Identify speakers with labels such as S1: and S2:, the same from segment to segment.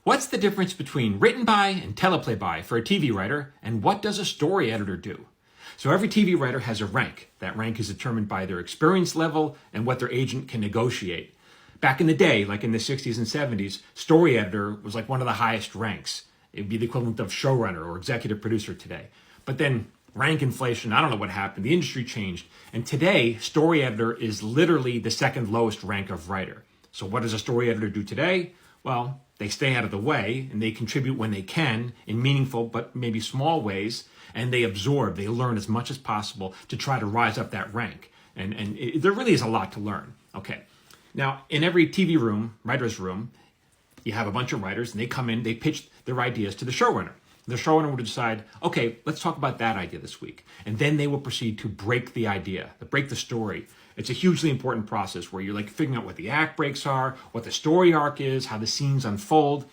S1: What's the difference between written by and teleplay by for a TV writer, and what does a story editor do? So every TV writer has a rank. That rank is determined by their experience level and what their agent can negotiate. Back in the day, like in the 60s and 70s, story editor was like one of the highest ranks. It'd be the equivalent of showrunner or executive producer today. But then rank inflation, I don't know what happened. The industry changed. And today, story editor is literally the second lowest rank of writer. So what does a story editor do today? Well, they stay out of the way and they contribute when they can in meaningful but maybe small ways, and they absorb, they learn as much as possible to try to rise up that rank. There really is a lot to learn. Okay. Now, in every TV room, writer's room, you have a bunch of writers and they come in, they pitch their ideas to the showrunner. The showrunner will decide, okay, let's talk about that idea this week. And then they will proceed to break the idea, to break the story. It's a hugely important process where you're like figuring out what the act breaks are, what the story arc is, how the scenes unfold.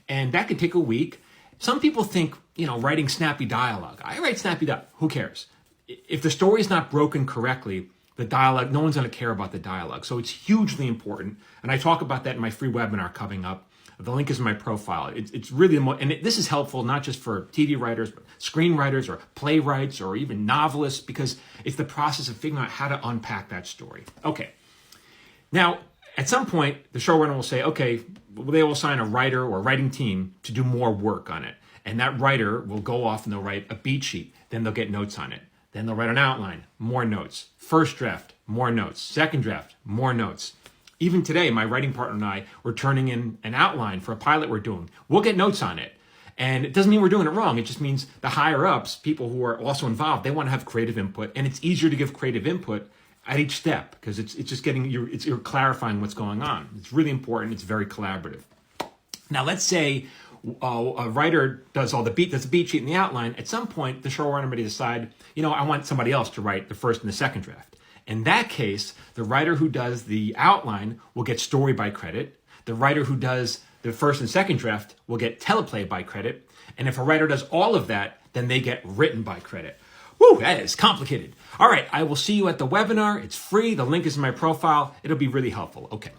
S1: And that could take a week. Some people think, writing snappy dialogue. I write snappy dialogue. Who cares? If the story is not broken correctly, the dialogue, no one's going to care about the dialogue. So it's hugely important. And I talk about that in my free webinar coming up. The link is in my profile. It's really, this is helpful not just for TV writers, but screenwriters or playwrights or even novelists, because it's the process of figuring out how to unpack that story. Okay. Now, at some point, the showrunner will say, okay, they will assign a writer or a writing team to do more work on it. And that writer will go off and they'll write a beat sheet. Then they'll get notes on it. Then they'll write an outline, more notes. First draft, more notes. Second draft, more notes. Even today, my writing partner and I were turning in an outline for a pilot we're doing. We'll get notes on it. And it doesn't mean we're doing it wrong. It just means the higher ups, people who are also involved, they want to have creative input. And it's easier to give creative input at each step because it's just you're clarifying what's going on. It's really important. It's very collaborative. Now, let's say a writer does the beat sheet and the outline. At some point, the showrunner may decide, I want somebody else to write the first and the second draft. In that case, the writer who does the outline will get story by credit. The writer who does the first and second draft will get teleplay by credit. And if a writer does all of that, then they get written by credit. Woo, that is complicated. All right, I will see you at the webinar. It's free. The link is in my profile. It'll be really helpful. Okay.